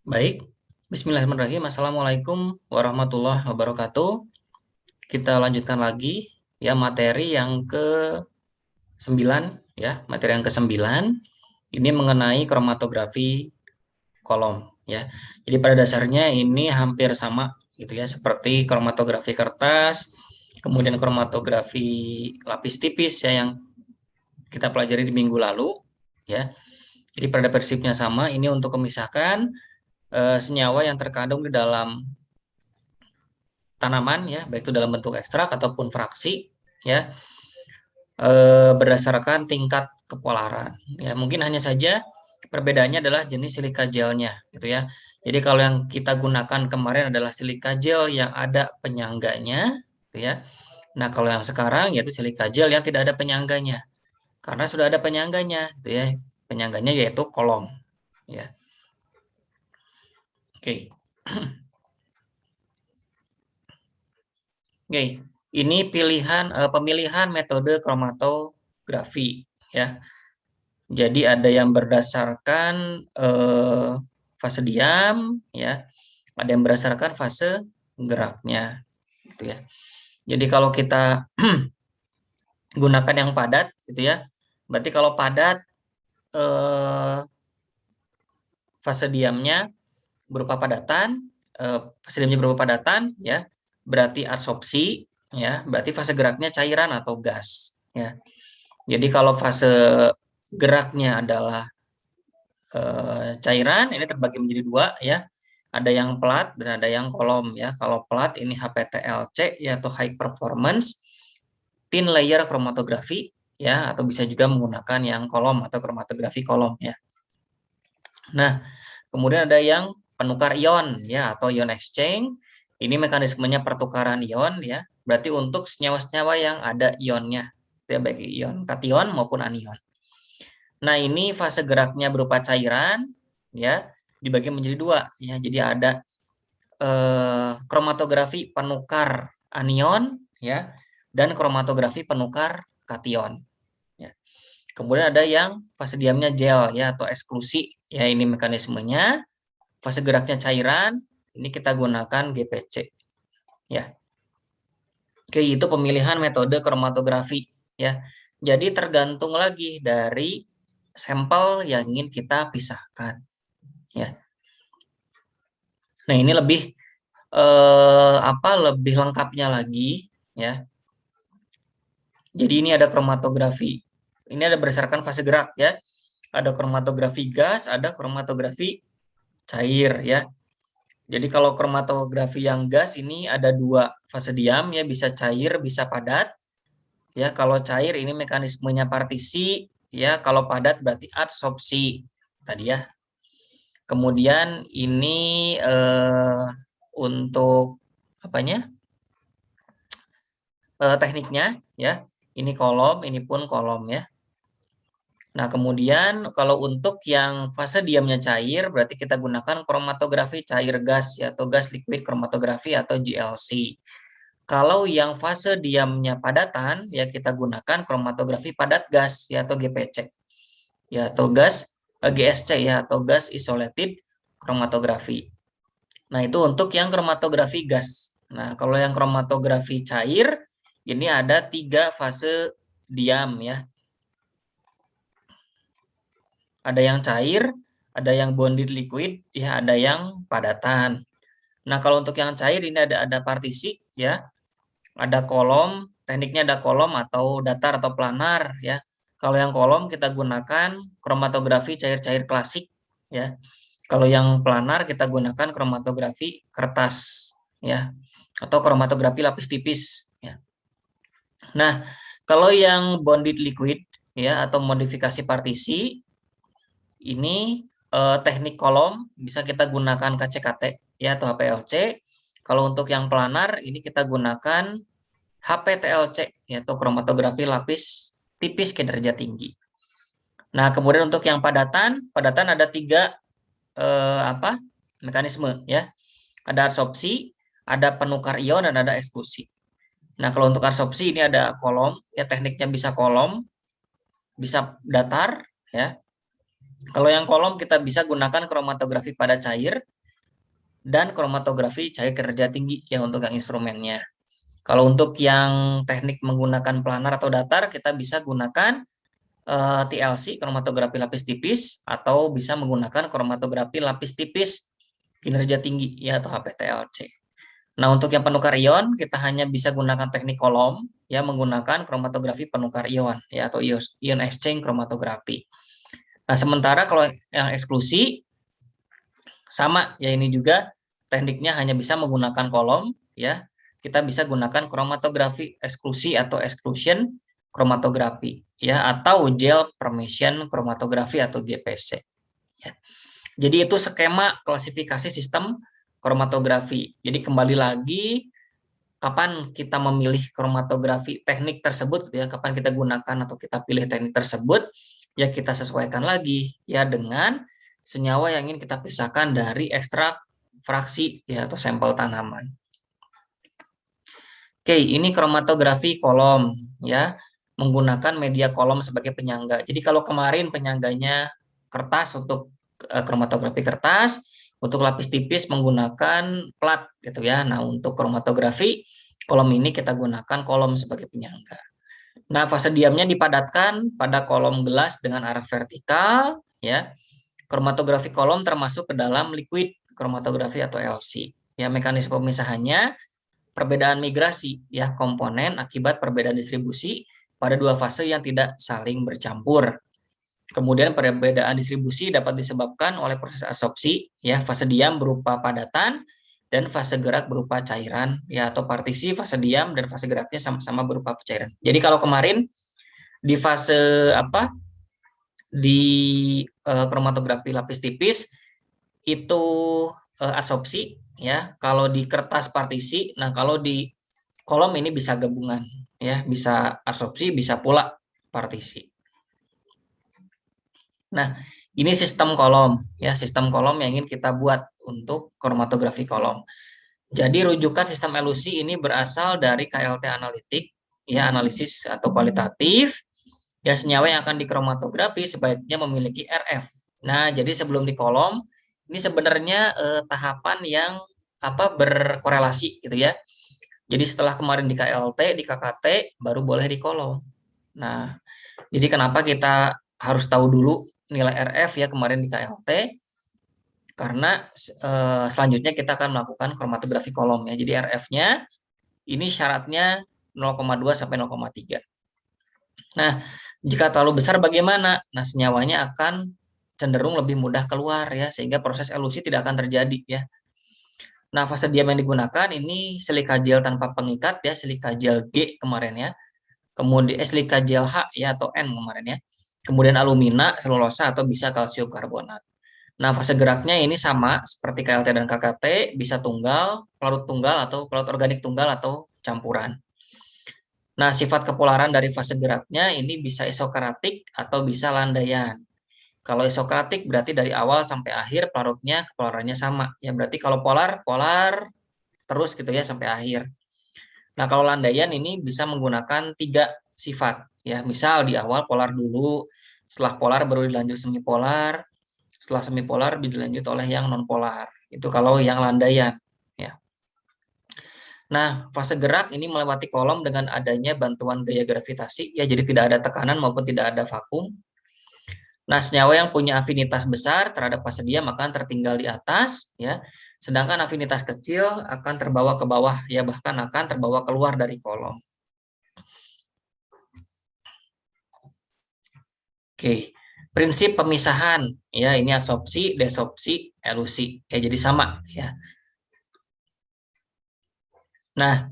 Baik, Bismillahirrahmanirrahim. Assalamualaikum warahmatullahi wabarakatuh. Kita lanjutkan lagi ya materi yang ke-9 ya, materi yang ke-9 ini mengenai kromatografi kolom ya. Jadi pada dasarnya ini hampir sama gitu ya, seperti kromatografi kertas, kemudian kromatografi lapis tipis ya yang kita pelajari di minggu lalu ya. Jadi pada prinsipnya sama, ini untuk memisahkan senyawa yang terkandung di dalam tanaman ya, baik itu dalam bentuk ekstrak ataupun fraksi ya, berdasarkan tingkat kepolaran. Ya, mungkin hanya saja perbedaannya adalah jenis silika gelnya gitu ya. Jadi kalau yang kita gunakan kemarin adalah silika gel yang ada penyangganya gitu ya. Nah, kalau yang sekarang yaitu silika gel yang tidak ada penyangganya. Karena sudah ada penyangganya gitu ya. Penyangganya yaitu kolom ya. Oke. Oke, ini pemilihan metode kromatografi ya. Jadi ada yang berdasarkan fase diam ya, ada yang berdasarkan fase geraknya gitu ya. Jadi kalau kita gunakan yang padat gitu ya. Berarti kalau padat fase diamnya berupa padatan, fase diamnya berupa padatan ya, berarti adsorpsi ya, berarti fase geraknya cairan atau gas ya. Jadi kalau fase geraknya adalah cairan, ini terbagi menjadi dua ya. Ada yang plat dan ada yang kolom ya. Kalau plat ini HPTLC yaitu High Performance Thin Layer Chromatography ya, atau bisa juga menggunakan yang kolom atau kromatografi kolom ya. Nah, kemudian ada yang penukar ion ya atau ion exchange. Ini mekanismenya pertukaran ion ya. Berarti untuk senyawa-senyawa yang ada ionnya, ya, baik ion kation maupun anion. Nah, ini fase geraknya berupa cairan ya, dibagi menjadi dua ya. Jadi ada kromatografi penukar anion ya dan kromatografi penukar kation ya. Kemudian ada yang fase diamnya gel ya atau eksklusi ya, ini mekanismenya. Fase geraknya cairan, ini kita gunakan GPC ya. Oke, itu pemilihan metode kromatografi ya. Jadi tergantung lagi dari sampel yang ingin kita pisahkan ya. Nah, ini lebih lebih lengkapnya lagi ya. Jadi ini ada kromatografi. Ini ada berdasarkan fase gerak ya. Ada kromatografi gas, ada kromatografi cair ya. Jadi kalau kromatografi yang gas ini ada dua fase diam ya, bisa cair, bisa padat. Ya, kalau cair ini mekanismenya partisi ya, kalau padat berarti adsorpsi tadi ya. Kemudian ini untuk apanya? Tekniknya ya. Ini kolom, ini pun kolom ya. Nah, kemudian kalau untuk yang fase diamnya cair berarti kita gunakan kromatografi cair gas ya, atau gas liquid kromatografi atau GLC. Kalau yang fase diamnya padatan ya kita gunakan kromatografi padat gas ya atau GPC. Ya, atau gas GSC ya atau gas isolated kromatografi. Nah, itu untuk yang kromatografi gas. Nah, kalau yang kromatografi cair ini ada 3 fase diam ya. Ada yang cair, ada yang bonded liquid, ya ada yang padatan. Nah, kalau untuk yang cair ini ada partisi ya. Ada kolom, tekniknya ada kolom atau datar atau planar ya. Kalau yang kolom kita gunakan kromatografi cair-cair klasik ya. Kalau yang planar kita gunakan kromatografi kertas ya atau kromatografi lapis tipis ya. Nah, kalau yang bonded liquid ya atau modifikasi partisi ini teknik kolom bisa kita gunakan KCKT ya atau HPLC. Kalau untuk yang planar ini kita gunakan HPTLC yaitu kromatografi lapis tipis kinerja tinggi. Nah, kemudian untuk yang padatan ada 3 mekanisme ya. Ada adsorpsi, ada penukar ion dan ada eksklusi. Nah, kalau untuk adsorpsi ini ada kolom ya, tekniknya bisa kolom, bisa datar ya. Kalau yang kolom kita bisa gunakan kromatografi pada cair dan kromatografi cair kinerja tinggi ya untuk yang instrumennya. Kalau untuk yang teknik menggunakan planar atau datar, kita bisa gunakan TLC, kromatografi lapis tipis, atau bisa menggunakan kromatografi lapis tipis kinerja tinggi ya atau HPTLC. Nah, untuk yang penukar ion, kita hanya bisa gunakan teknik kolom ya menggunakan kromatografi penukar ion ya atau ion exchange kromatografi. Nah, sementara kalau yang eksklusi sama ya, ini juga tekniknya hanya bisa menggunakan kolom ya. Kita bisa gunakan kromatografi eksklusi atau exclusion kromatografi ya atau gel permission kromatografi atau GPC ya. Jadi itu skema klasifikasi sistem kromatografi. Jadi kembali lagi, kapan kita memilih kromatografi teknik tersebut ya, kapan kita gunakan atau kita pilih teknik tersebut ya, kita sesuaikan lagi ya dengan senyawa yang ingin kita pisahkan dari ekstrak fraksi ya atau sampel tanaman. Oke, ini kromatografi kolom ya, menggunakan media kolom sebagai penyangga. Jadi kalau kemarin penyangganya kertas untuk kromatografi kertas, untuk lapis tipis menggunakan plat gitu ya. Nah, untuk kromatografi kolom ini kita gunakan kolom sebagai penyangga. Nah, fase diamnya dipadatkan pada kolom gelas dengan arah vertikal ya. Kromatografi kolom termasuk ke dalam liquid kromatografi atau LC. Ya, mekanisme pemisahannya perbedaan migrasi ya komponen akibat perbedaan distribusi pada dua fase yang tidak saling bercampur. Kemudian perbedaan distribusi dapat disebabkan oleh proses adsorpsi ya, fase diam berupa padatan dan fase gerak berupa cairan ya, atau partisi fase diam dan fase geraknya sama-sama berupa cairan. Jadi kalau kemarin di fase di kromatografi lapis tipis itu adsorpsi ya. Kalau di kertas partisi, nah kalau di kolom ini bisa gabungan ya, bisa adsorpsi, bisa pula partisi. Nah, ini sistem kolom ya, sistem kolom yang ingin kita buat untuk kromatografi kolom. Jadi rujukan sistem elusi ini berasal dari KLT analitik ya, analisis atau kualitatif. Ya, senyawa yang akan dikromatografi sebaiknya memiliki RF. Nah, jadi sebelum di kolom ini sebenarnya tahapan yang berkorelasi gitu ya. Jadi setelah kemarin di KLT, di KKT baru boleh di kolom. Nah, jadi kenapa kita harus tahu dulu nilai RF ya kemarin di KLT? Karena selanjutnya kita akan melakukan kromatografi kolom ya. Jadi RF-nya ini syaratnya 0,2 sampai 0,3. Nah, jika terlalu besar bagaimana? Nah, senyawanya akan cenderung lebih mudah keluar ya, sehingga proses elusi tidak akan terjadi ya. Nah, fase diam yang digunakan ini silika gel tanpa pengikat ya, silika gel G kemarin ya. Kemudian silika gel H ya atau N kemarin ya. Kemudian alumina, selulosa atau bisa kalsium karbonat. Nah, fase geraknya ini sama seperti KLT dan KKT, bisa tunggal, pelarut organik tunggal atau campuran. Nah, sifat kepolaran dari fase geraknya ini bisa isokratik atau bisa landaian. Kalau isokratik berarti dari awal sampai akhir pelarutnya kepolarannya sama. Ya berarti kalau polar terus gitu ya sampai akhir. Nah, kalau landaian ini bisa menggunakan 3 sifat. Ya, misal di awal polar dulu, setelah polar baru dilanjut semipolar, setelah semipolar dilanjut oleh yang nonpolar. Itu kalau yang landaian. Ya. Nah, fase gerak ini melewati kolom dengan adanya bantuan gaya gravitasi, ya jadi tidak ada tekanan maupun tidak ada vakum. Nah, senyawa yang punya afinitas besar terhadap fase diam akan tertinggal di atas, ya. Sedangkan afinitas kecil akan terbawa ke bawah, ya bahkan akan terbawa keluar dari kolom. Oke, prinsip pemisahan, ya ini adsorpsi, desorpsi, elusi, ya jadi sama, ya. Nah,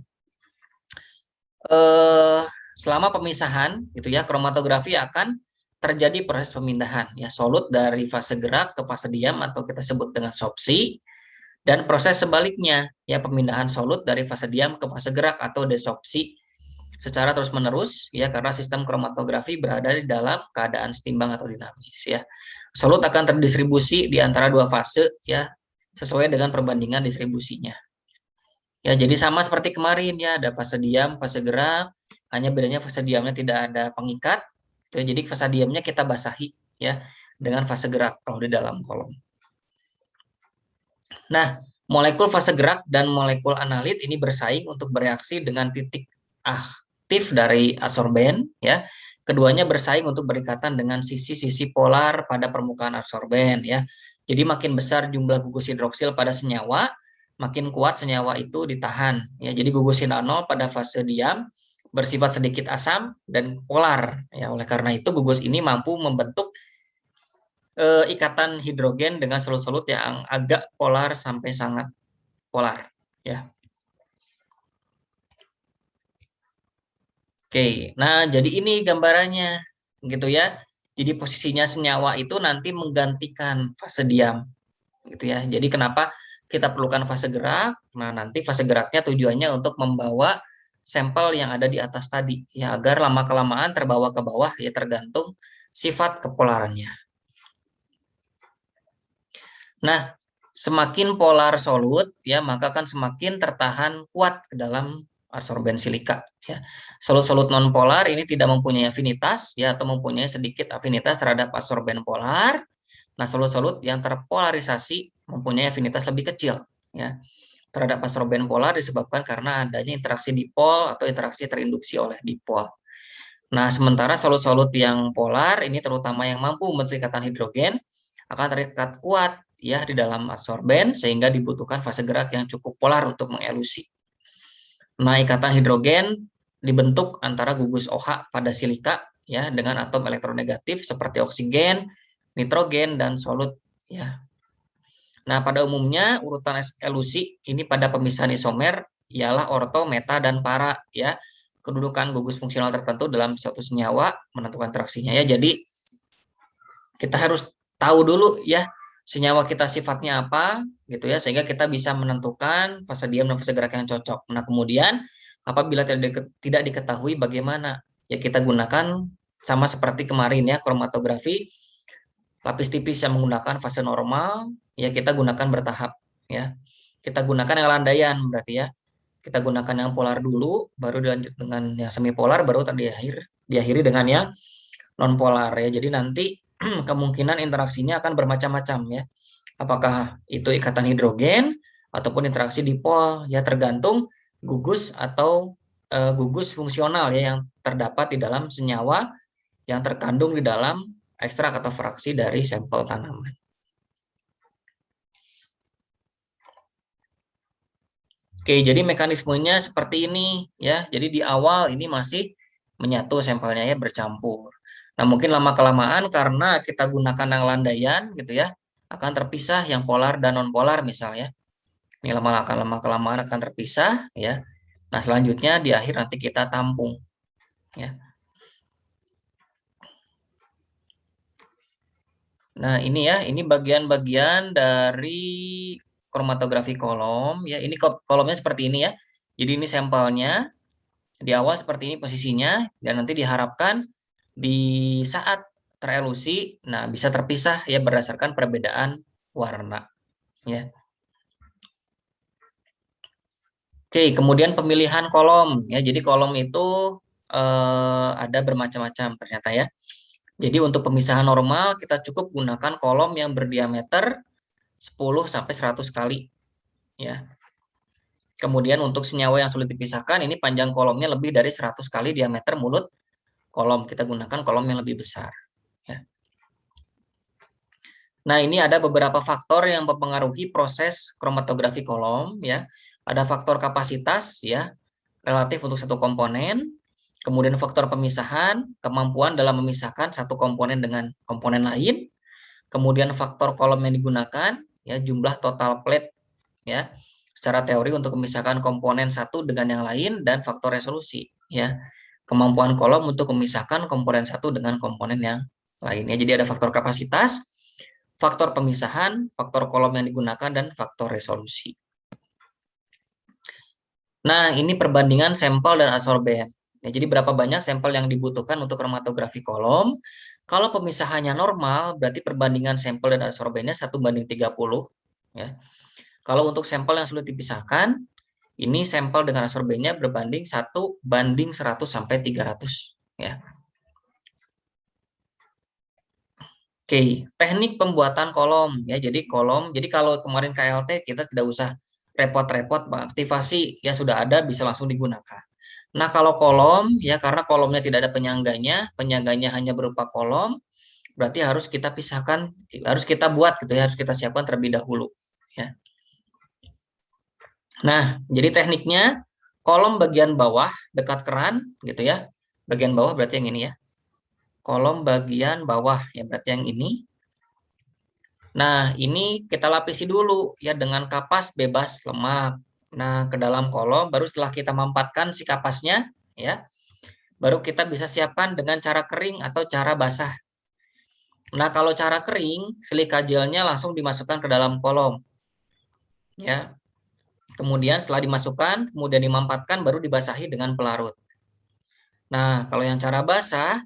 selama pemisahan gitu ya, kromatografi akan terjadi proses pemindahan ya, solut dari fase gerak ke fase diam atau kita sebut dengan sorpsi, dan proses sebaliknya ya, pemindahan solut dari fase diam ke fase gerak atau desorpsi secara terus-menerus ya, karena sistem kromatografi berada di dalam keadaan setimbang atau dinamis ya. Solut akan terdistribusi di antara dua fase ya, sesuai dengan perbandingan distribusinya. Ya, jadi sama seperti kemarin ya, ada fase diam, fase gerak, hanya bedanya fase diamnya tidak ada pengikat. Jadi fase diamnya kita basahi ya dengan fase gerak kalau di dalam kolom. Nah, Molekul fase gerak dan molekul analit ini bersaing untuk bereaksi dengan titik aktif dari adsorben, ya. Keduanya bersaing untuk berikatan dengan sisi-sisi polar pada permukaan adsorben, ya. Jadi makin besar jumlah gugus hidroksil pada senyawa, makin kuat senyawa itu ditahan, ya. Jadi gugus hidranol pada fase diam bersifat sedikit asam dan polar, ya. Oleh karena itu gugus ini mampu membentuk ikatan hidrogen dengan solut-solut yang agak polar sampai sangat polar, ya. Oke, nah jadi ini gambarannya, gitu ya. Jadi posisinya senyawa itu nanti menggantikan fase diam, gitu ya. Jadi kenapa kita perlukan fase gerak? Nah, nanti fase geraknya tujuannya untuk membawa sampel yang ada di atas tadi, ya, agar lama-kelamaan terbawa ke bawah, ya, tergantung sifat kepolarannya. Nah, semakin polar solut, ya, maka akan semakin tertahan kuat ke dalam adsorben silika, ya. Solut-solut nonpolar ini tidak mempunyai afinitas, ya, atau mempunyai sedikit afinitas terhadap adsorben polar. Nah, solut-solut yang terpolarisasi mempunyai afinitas lebih kecil, ya, terhadap adsorben polar disebabkan karena adanya interaksi dipol atau interaksi terinduksi oleh dipol. Nah, sementara solut-solut yang polar ini terutama yang mampu membentuk ikatan hidrogen akan terikat kuat, ya, di dalam adsorben sehingga dibutuhkan fase gerak yang cukup polar untuk mengelusi. Nah, ikatan hidrogen dibentuk antara gugus OH pada silika, ya, dengan atom elektronegatif seperti oksigen, nitrogen, dan solut, ya. Nah, pada umumnya urutan elusi ini pada pemisahan isomer ialah orto, meta, dan para, ya. Kedudukan gugus fungsional tertentu dalam suatu senyawa menentukan interaksinya, ya. Jadi kita harus tahu dulu, ya, senyawa kita sifatnya apa, gitu ya, sehingga kita bisa menentukan fase diam dan fase gerak yang cocok. Nah, kemudian apabila tidak diketahui bagaimana, ya, kita gunakan sama seperti kemarin, ya, kromatografi lapis tipis yang menggunakan fase normal, ya, kita gunakan bertahap, ya. Kita gunakan yang landaian berarti, ya. Kita gunakan yang polar dulu, baru dilanjut dengan yang semipolar, baru diakhiri dengan yang non polar, ya. Jadi nanti kemungkinan interaksinya akan bermacam-macam, ya. Apakah itu ikatan hidrogen ataupun interaksi dipol, ya, tergantung gugus atau gugus fungsional, ya, yang terdapat di dalam senyawa yang terkandung di dalam ekstrak atau fraksi dari sampel tanaman. Oke, jadi mekanismenya seperti ini, ya. Jadi di awal ini masih menyatu sampelnya, ya, bercampur. Nah, mungkin lama-kelamaan karena kita gunakan yang landaian, gitu ya, akan terpisah yang polar dan non polar misalnya. Ini lama-kelamaan akan terpisah, ya. Nah, selanjutnya di akhir nanti kita tampung, ya. Nah, ini, ya, ini bagian-bagian dari kromatografi kolom, ya. Ini kolomnya seperti ini, ya. Jadi ini sampelnya di awal seperti ini posisinya, dan nanti diharapkan di saat terelusi, nah, bisa terpisah, ya, berdasarkan perbedaan warna, ya. Oke, kemudian pemilihan kolom, ya. Jadi kolom itu ada bermacam-macam ternyata, ya. Jadi untuk pemisahan normal kita cukup gunakan kolom yang berdiameter 10 sampai 100 kali, ya. Kemudian untuk senyawa yang sulit dipisahkan ini panjang kolomnya lebih dari 100 kali diameter mulut kolom. Kita gunakan kolom yang lebih besar, ya. Nah, ini ada beberapa faktor yang mempengaruhi proses kromatografi kolom, ya. Ada faktor kapasitas, ya, relatif untuk satu komponen, kemudian faktor pemisahan, kemampuan dalam memisahkan satu komponen dengan komponen lain, kemudian faktor kolom yang digunakan, ya, jumlah total plate, ya, secara teori untuk memisahkan komponen satu dengan yang lain, dan faktor resolusi, ya, kemampuan kolom untuk memisahkan komponen satu dengan komponen yang lainnya. Jadi ada faktor kapasitas, faktor pemisahan, faktor kolom yang digunakan, dan faktor resolusi. Nah, ini perbandingan sampel dan adsorben. Ya, jadi berapa banyak sampel yang dibutuhkan untuk kromatografi kolom. Kalau pemisahannya normal, berarti perbandingan sampel dan adsorbennya 1:30. Ya. Kalau untuk sampel yang sulit dipisahkan, ini sampel dengan adsorbennya berbanding 1:100 sampai 300. Ya. Oke, teknik pembuatan kolom ya. Jadi kolom, jadi kalau kemarin KLT kita tidak usah repot-repot, aktivasi ya sudah ada bisa langsung digunakan. Nah, kalau kolom ya karena kolomnya tidak ada penyangganya hanya berupa kolom, berarti harus kita pisahkan, harus kita buat gitu ya, harus kita siapkan terlebih dahulu ya. Nah, jadi tekniknya kolom bagian bawah dekat keran gitu ya. Bagian bawah berarti yang ini ya. Kolom bagian bawah ya berarti yang ini. Nah, ini kita lapisi dulu ya dengan kapas bebas lemak. Nah, ke dalam kolom baru setelah kita mampatkan si kapasnya ya, baru kita bisa siapkan dengan cara kering atau cara basah. Nah, kalau cara kering, silika gelnya langsung dimasukkan ke dalam kolom ya. Kemudian setelah dimasukkan, kemudian dimampatkan baru dibasahi dengan pelarut. Nah, kalau yang cara basah,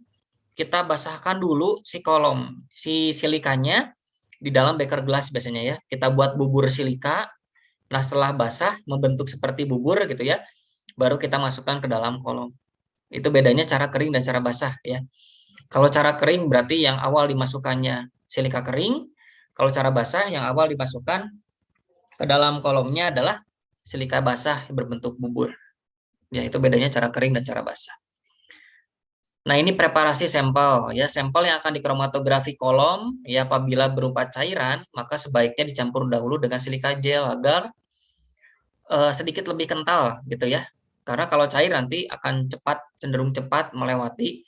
kita basahkan dulu si kolom, si silikanya di dalam beker gelas biasanya ya. Kita buat bubur silika. Nah, setelah basah membentuk seperti bubur gitu ya, baru kita masukkan ke dalam kolom. Itu bedanya cara kering dan cara basah ya. Kalau cara kering berarti yang awal dimasukkannya silika kering, kalau cara basah yang awal dimasukkan ke dalam kolomnya adalah silika basah berbentuk bubur. Ya, itu bedanya cara kering dan cara basah. Nah, ini preparasi sampel ya. Sampel yang akan dikromatografi kolom ya apabila berupa cairan, maka sebaiknya dicampur dahulu dengan silika gel agar sedikit lebih kental gitu ya. Karena kalau cair nanti akan cenderung cepat melewati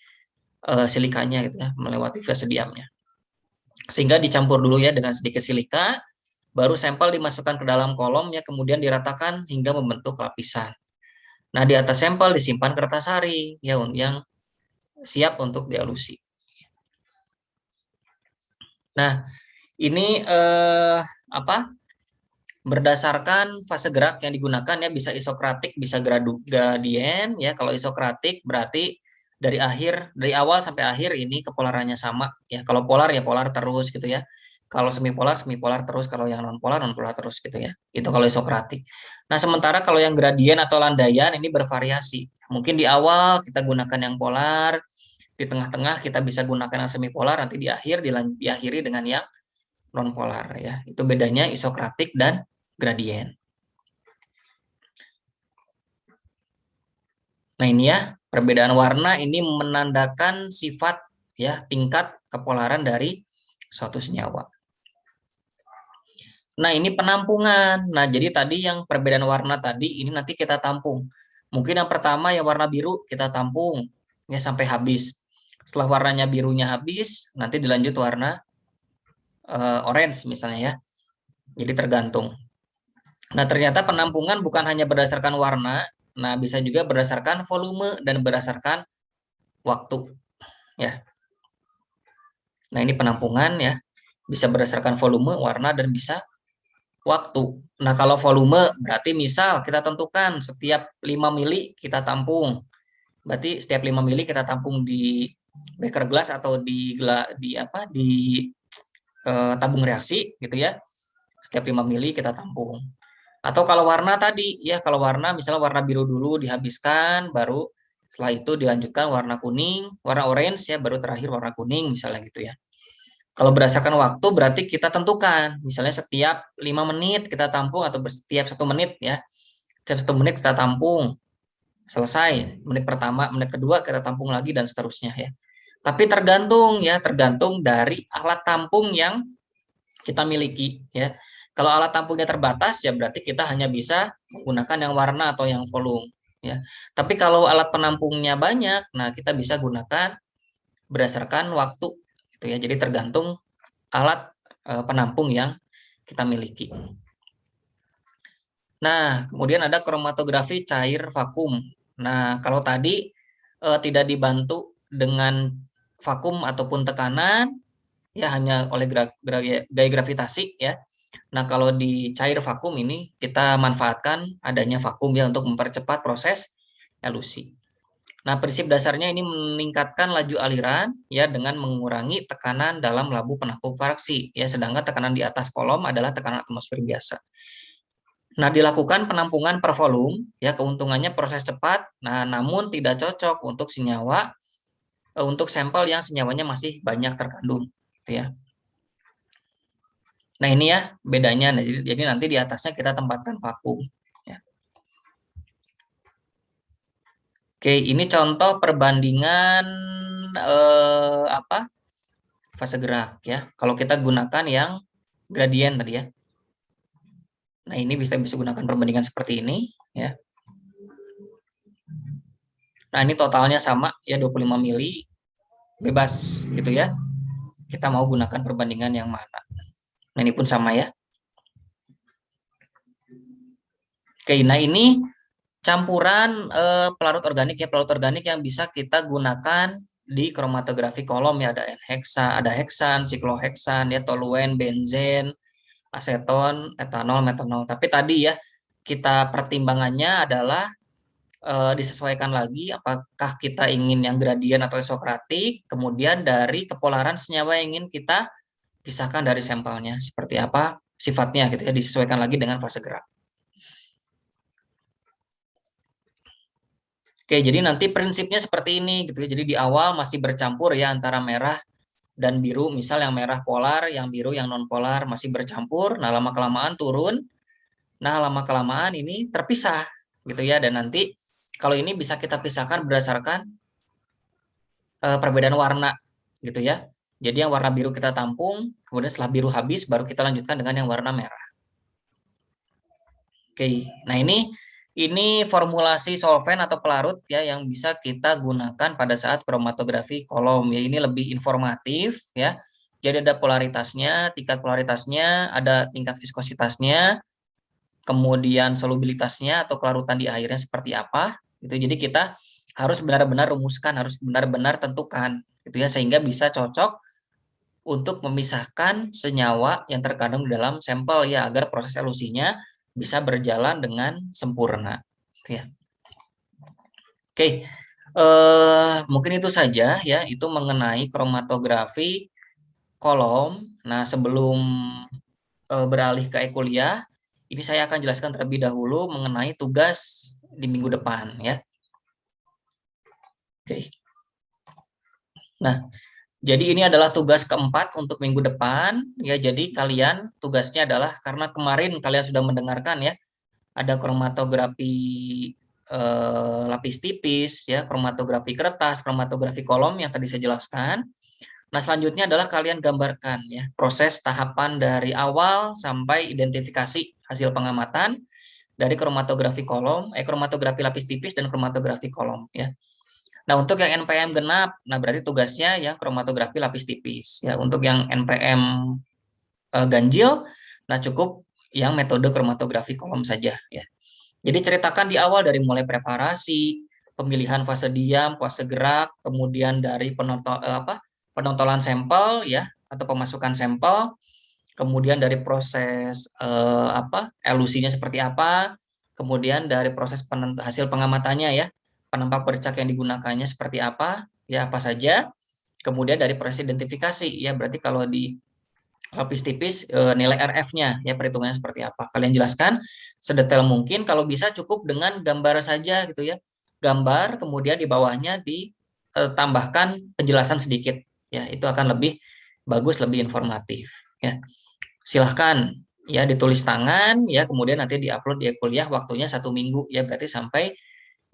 silikanya gitu ya, melewati fase diamnya. Sehingga dicampur dulu ya dengan sedikit silika, baru sampel dimasukkan ke dalam kolom ya, kemudian diratakan hingga membentuk lapisan. Nah, di atas sampel disimpan kertas sari ya yang siap untuk dialusi. Nah, ini berdasarkan fase gerak yang digunakan ya, bisa isokratik, bisa gradien ya. Kalau isokratik berarti dari awal sampai akhir ini kepolarannya sama ya. Kalau polar ya polar terus gitu ya. Kalau semipolar terus, kalau yang nonpolar terus gitu ya. Itu kalau isokratik. Nah, sementara kalau yang gradien atau landaian ini bervariasi. Mungkin di awal kita gunakan yang polar, di tengah-tengah kita bisa gunakan yang semipolar, nanti di akhir diakhiri dengan yang nonpolar ya. Itu bedanya isokratik dan gradien. Nah, ini ya, perbedaan warna ini menandakan sifat ya, tingkat kepolaran dari suatu senyawa. Nah, ini penampungan. Nah, jadi tadi yang perbedaan warna tadi ini nanti kita tampung. Mungkin yang pertama yang warna biru kita tampung ya sampai habis. Setelah warnanya birunya habis, nanti dilanjut warna orange misalnya ya. Jadi tergantung. Nah, ternyata penampungan bukan hanya berdasarkan warna, nah bisa juga berdasarkan volume dan berdasarkan waktu ya. Nah, ini penampungan ya. Bisa berdasarkan volume, warna dan bisa waktu. Nah, kalau volume berarti misal kita tentukan setiap 5 mili kita tampung. Berarti setiap 5 mili kita tampung di beker gelas atau di tabung reaksi gitu ya. Setiap 5 mili kita tampung. Atau kalau warna tadi, ya kalau warna misalnya warna biru dulu dihabiskan, baru setelah itu dilanjutkan warna kuning, warna orange ya, baru terakhir warna kuning misalnya gitu ya. Kalau berdasarkan waktu berarti kita tentukan, misalnya setiap 5 menit kita tampung atau setiap 1 menit ya. Setiap 1 menit kita tampung, selesai. Menit pertama, menit kedua kita tampung lagi dan seterusnya ya. Tapi tergantung dari alat tampung yang kita miliki ya. Kalau alat tampungnya terbatas ya berarti kita hanya bisa menggunakan yang warna atau yang volume ya. Tapi kalau alat penampungnya banyak, nah kita bisa gunakan berdasarkan waktu gitu ya. Jadi tergantung alat penampung yang kita miliki. Nah, kemudian ada kromatografi cair vakum. Nah, kalau tadi tidak dibantu dengan vakum ataupun tekanan, ya hanya oleh gaya gravitasi ya. Nah, kalau di cair vakum ini kita manfaatkan adanya vakum ya untuk mempercepat proses elusi. Nah, prinsip dasarnya ini meningkatkan laju aliran ya dengan mengurangi tekanan dalam labu penampung fraksi ya, sedangkan tekanan di atas kolom adalah tekanan atmosfer biasa. Nah, dilakukan penampungan per volume ya, keuntungannya proses cepat. Nah, namun tidak cocok untuk senyawa untuk sampel yang senyawanya masih banyak terkandung ya. Nah, ini ya bedanya. Nah, jadi nanti di atasnya kita tempatkan vakum. Ya. Oke, ini contoh perbandingan fase gerak ya. Kalau kita gunakan yang gradien tadi ya. Nah, ini bisa gunakan perbandingan seperti ini ya. Nah, ini totalnya sama ya 25 mili bebas gitu ya. Kita mau gunakan perbandingan yang mana. Nah, ini pun sama ya. Oke, nah ini campuran pelarut organik ya, pelarut organik yang bisa kita gunakan di kromatografi kolom ya, ada heksan, sikloheksan ya, toluen, benzen, aseton, etanol, metanol. Tapi tadi ya kita pertimbangannya adalah disesuaikan lagi apakah kita ingin yang gradien atau isokratik, kemudian dari kepolaran senyawa yang ingin kita pisahkan dari sampelnya seperti apa sifatnya gitu ya, disesuaikan lagi dengan fase gerak. Oke, jadi nanti prinsipnya seperti ini gitu ya. Jadi di awal masih bercampur ya antara merah dan biru. Misal yang merah polar, yang biru yang non polar masih bercampur. Nah, lama kelamaan turun. Nah, lama kelamaan ini terpisah gitu ya. Dan nanti kalau ini bisa kita pisahkan berdasarkan perbedaan warna gitu ya. Jadi yang warna biru kita tampung, kemudian setelah biru habis baru kita lanjutkan dengan yang warna merah. Oke, nah ini formulasi solvent atau pelarut ya yang bisa kita gunakan pada saat kromatografi kolom ya. Ini lebih informatif ya. Jadi ada polaritasnya, tingkat polaritasnya, ada tingkat viskositasnya, kemudian solubilitasnya atau kelarutan di airnya seperti apa gitu. Jadi kita harus benar-benar rumuskan, harus benar-benar tentukan gitu ya sehingga bisa cocok untuk memisahkan senyawa yang terkandung di dalam sampel ya agar proses elusinya bisa berjalan dengan sempurna ya. Oke, mungkin itu saja ya, itu mengenai kromatografi kolom. Nah, sebelum beralih ke e-kuliah, ini saya akan jelaskan terlebih dahulu mengenai tugas di minggu depan ya. Oke. Nah, jadi ini adalah tugas keempat untuk minggu depan ya. Jadi kalian tugasnya adalah karena kemarin kalian sudah mendengarkan ya, ada kromatografi lapis tipis ya, kromatografi kertas, kromatografi kolom yang tadi saya jelaskan. Nah, selanjutnya adalah kalian gambarkan ya proses tahapan dari awal sampai identifikasi hasil pengamatan dari kromatografi kolom, kromatografi lapis tipis dan kromatografi kolom ya. Nah, untuk yang NPM genap, nah berarti tugasnya ya kromatografi lapis tipis ya. Untuk yang NPM ganjil, nah cukup yang metode kromatografi kolom saja ya. Jadi ceritakan di awal dari mulai preparasi, pemilihan fase diam, fase gerak, kemudian dari penontolan sampel ya atau pemasukan sampel, kemudian dari proses elusinya seperti apa, kemudian dari proses hasil pengamatannya ya, penempat bercak yang digunakannya seperti apa, ya apa saja, kemudian dari proses identifikasi ya berarti kalau di lapis tipis nilai RF-nya ya perhitungannya seperti apa. Kalian jelaskan sedetail mungkin, kalau bisa cukup dengan gambar saja gitu ya. Gambar kemudian di bawahnya ditambahkan penjelasan sedikit ya. Itu akan lebih bagus, lebih informatif ya. Silahkan ya ditulis tangan ya kemudian nanti diupload di kuliah, waktunya 1 minggu ya berarti sampai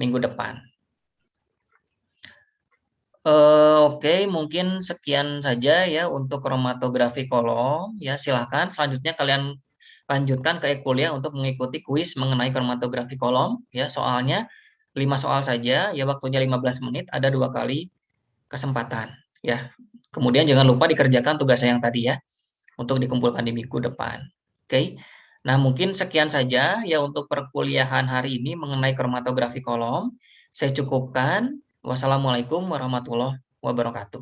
minggu depan. Oke, mungkin sekian saja ya untuk kromatografi kolom ya. Silahkan selanjutnya kalian lanjutkan ke kuliah untuk mengikuti kuis mengenai kromatografi kolom ya. Soalnya 5 soal saja ya, waktunya 15 menit, ada 2 kali kesempatan ya. Kemudian jangan lupa dikerjakan tugas yang tadi ya untuk dikumpulkan di minggu depan. Oke. Nah, mungkin sekian saja ya untuk perkuliahan hari ini mengenai kromatografi kolom. Saya cukupkan. Wassalamualaikum warahmatullahi wabarakatuh.